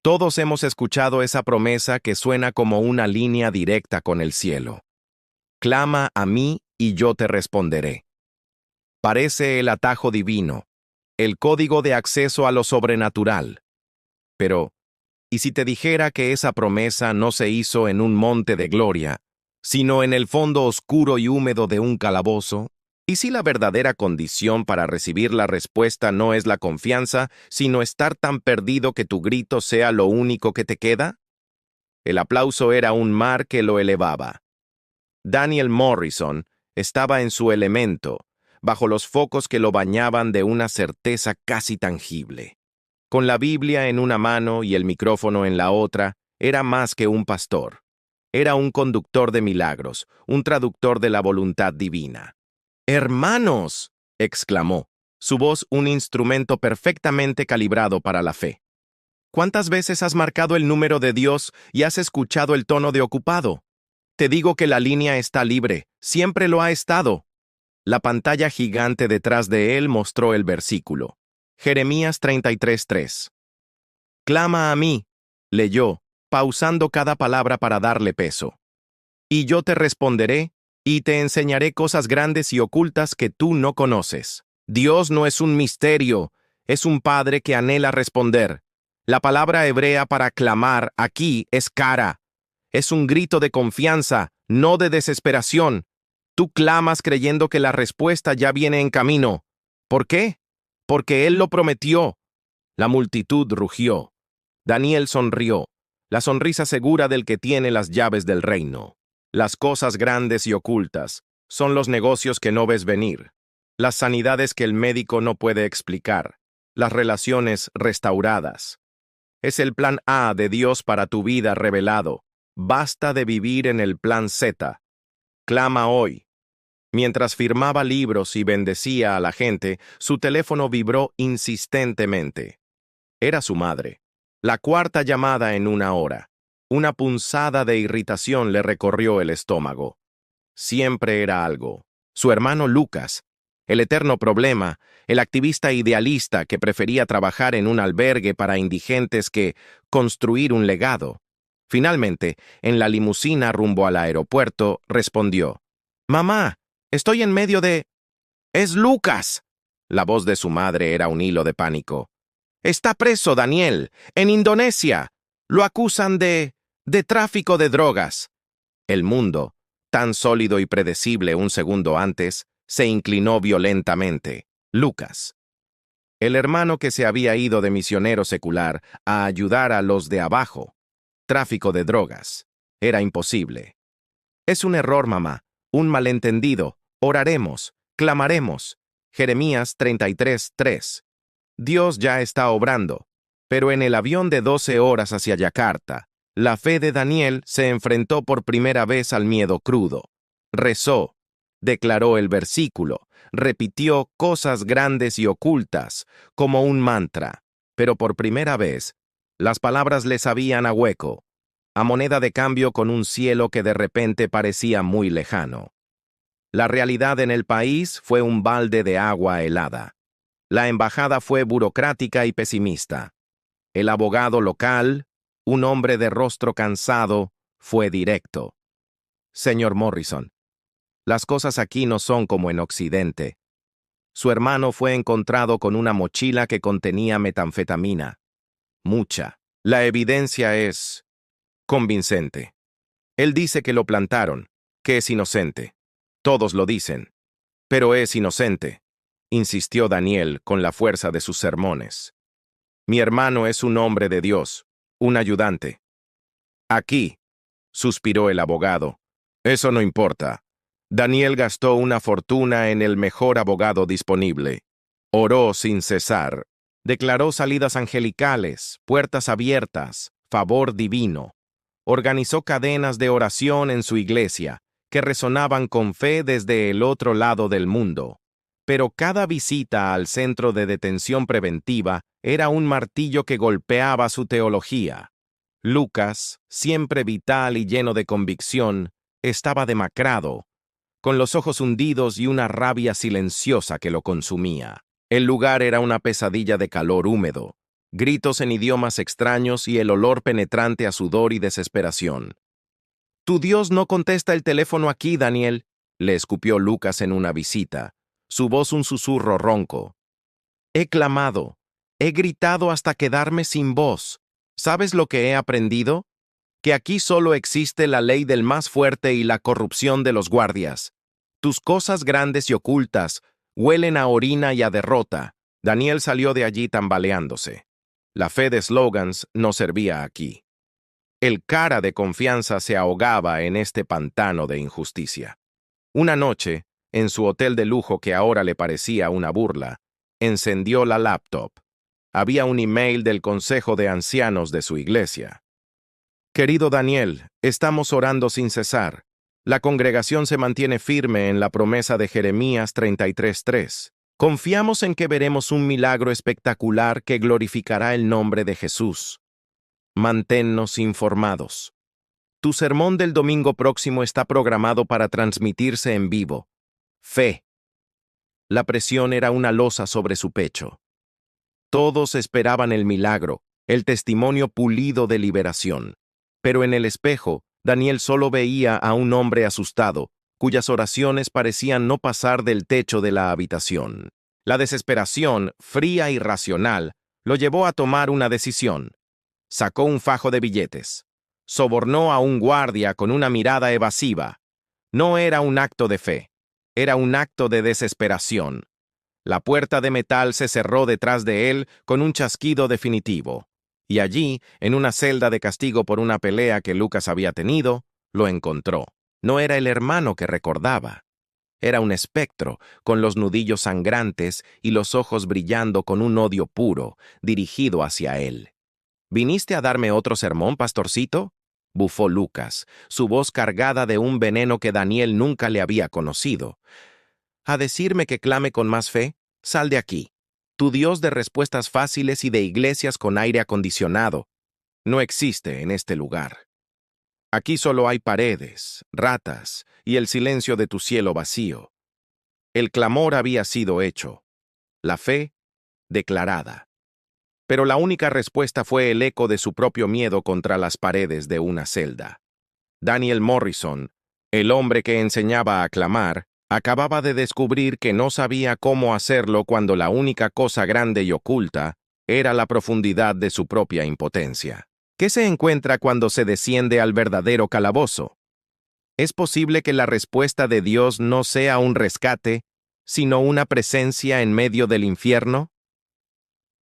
Todos hemos escuchado esa promesa que suena como una línea directa con el cielo. Clama a mí y yo te responderé. Parece el atajo divino, el código de acceso a lo sobrenatural. Pero, ¿y si te dijera que esa promesa no se hizo en un monte de gloria, sino en el fondo oscuro y húmedo de un calabozo? ¿Y si la verdadera condición para recibir la respuesta no es la confianza, sino estar tan perdido que tu grito sea lo único que te queda? El aplauso era un mar que lo elevaba. Daniel Morrison estaba en su elemento, bajo los focos que lo bañaban de una certeza casi tangible. Con la Biblia en una mano y el micrófono en la otra, era más que un pastor. Era un conductor de milagros, un traductor de la voluntad divina. ¡Hermanos!, exclamó, su voz un instrumento perfectamente calibrado para la fe. ¿Cuántas veces has marcado el número de Dios y has escuchado el tono de ocupado? Te digo que la línea está libre, siempre lo ha estado. La pantalla gigante detrás de él mostró el versículo. Jeremías 33:3. Clama a mí, leyó, pausando cada palabra para darle peso. Y yo te responderé, y te enseñaré cosas grandes y ocultas que tú no conoces. Dios no es un misterio, es un Padre que anhela responder. La palabra hebrea para clamar aquí es cara. Es un grito de confianza, no de desesperación. Tú clamas creyendo que la respuesta ya viene en camino. ¿Por qué? Porque Él lo prometió. La multitud rugió. Daniel sonrió, la sonrisa segura del que tiene las llaves del reino. Las cosas grandes y ocultas son los negocios que no ves venir, las sanidades que el médico no puede explicar, las relaciones restauradas. Es el plan A de Dios para tu vida revelado. Basta de vivir en el plan Z. Clama hoy. Mientras firmaba libros y bendecía a la gente, su teléfono vibró insistentemente. Era su madre. La cuarta llamada en una hora. Una punzada de irritación le recorrió el estómago. Siempre era algo. Su hermano Lucas, el eterno problema, el activista idealista que prefería trabajar en un albergue para indigentes que construir un legado. Finalmente, en la limusina rumbo al aeropuerto, respondió: «Mamá, estoy en medio de... ¡Es Lucas!». La voz de su madre era un hilo de pánico. «Está preso, Daniel, en Indonesia. Lo acusan de tráfico de drogas». El mundo, tan sólido y predecible un segundo antes, se inclinó violentamente. Lucas. El hermano que se había ido de misionero secular a ayudar a los de abajo. Tráfico de drogas. Era imposible. «Es un error, mamá, un malentendido. Oraremos, clamaremos». Jeremías 33:3. Dios ya está obrando. Pero en el avión de 12 horas hacia Yakarta, la fe de Daniel se enfrentó por primera vez al miedo crudo. Rezó, declaró el versículo, repitió cosas grandes y ocultas, como un mantra. Pero por primera vez, las palabras le sabían a hueco, a moneda de cambio con un cielo que de repente parecía muy lejano. La realidad en el país fue un balde de agua helada. La embajada fue burocrática y pesimista. El abogado local, un hombre de rostro cansado, fue directo. «Señor Morrison, las cosas aquí no son como en Occidente. Su hermano fue encontrado con una mochila que contenía metanfetamina. Mucha. La evidencia es convincente. Él dice que lo plantaron, que es inocente. Todos lo dicen. Pero es inocente», insistió Daniel con la fuerza de sus sermones. «Mi hermano es un hombre de Dios, un ayudante». «Aquí», suspiró el abogado. «Eso no importa». Daniel gastó una fortuna en el mejor abogado disponible. Oró sin cesar. Declaró salidas angelicales, puertas abiertas, favor divino. Organizó cadenas de oración en su iglesia, que resonaban con fe desde el otro lado del mundo. Pero cada visita al centro de detención preventiva era un martillo que golpeaba su teología. Lucas, siempre vital y lleno de convicción, estaba demacrado, con los ojos hundidos y una rabia silenciosa que lo consumía. El lugar era una pesadilla de calor húmedo, gritos en idiomas extraños y el olor penetrante a sudor y desesperación. «Tu Dios no contesta el teléfono aquí, Daniel», le escupió Lucas en una visita, su voz un susurro ronco. «He clamado, he gritado hasta quedarme sin voz. ¿Sabes lo que he aprendido? Que aquí solo existe la ley del más fuerte y la corrupción de los guardias. Tus cosas grandes y ocultas huelen a orina y a derrota». Daniel salió de allí tambaleándose. La fe de slogans no servía aquí. El cara de confianza se ahogaba en este pantano de injusticia. Una noche, en su hotel de lujo que ahora le parecía una burla, encendió la laptop. Había un email del Consejo de Ancianos de su iglesia. «Querido Daniel, estamos orando sin cesar. La congregación se mantiene firme en la promesa de Jeremías 33:3. Confiamos en que veremos un milagro espectacular que glorificará el nombre de Jesús. Manténnos informados. Tu sermón del domingo próximo está programado para transmitirse en vivo. Fe». La presión era una losa sobre su pecho. Todos esperaban el milagro, el testimonio pulido de liberación. Pero en el espejo, Daniel solo veía a un hombre asustado, cuyas oraciones parecían no pasar del techo de la habitación. La desesperación, fría y racional, lo llevó a tomar una decisión. Sacó un fajo de billetes. Sobornó a un guardia con una mirada evasiva. No era un acto de fe, era un acto de desesperación. La puerta de metal se cerró detrás de él con un chasquido definitivo. Y allí, en una celda de castigo por una pelea que Lucas había tenido, lo encontró. No era el hermano que recordaba. Era un espectro, con los nudillos sangrantes y los ojos brillando con un odio puro, dirigido hacia él. «¿Viniste a darme otro sermón, pastorcito?», bufó Lucas, su voz cargada de un veneno que Daniel nunca le había conocido. «¿A decirme que clame con más fe? Sal de aquí. Tu Dios de respuestas fáciles y de iglesias con aire acondicionado no existe en este lugar. Aquí solo hay paredes, ratas y el silencio de tu cielo vacío». El clamor había sido hecho, la fe declarada. Pero la única respuesta fue el eco de su propio miedo contra las paredes de una celda. Daniel Morrison, el hombre que enseñaba a clamar, acababa de descubrir que no sabía cómo hacerlo cuando la única cosa grande y oculta era la profundidad de su propia impotencia. ¿Qué se encuentra cuando se desciende al verdadero calabozo? ¿Es posible que la respuesta de Dios no sea un rescate, sino una presencia en medio del infierno?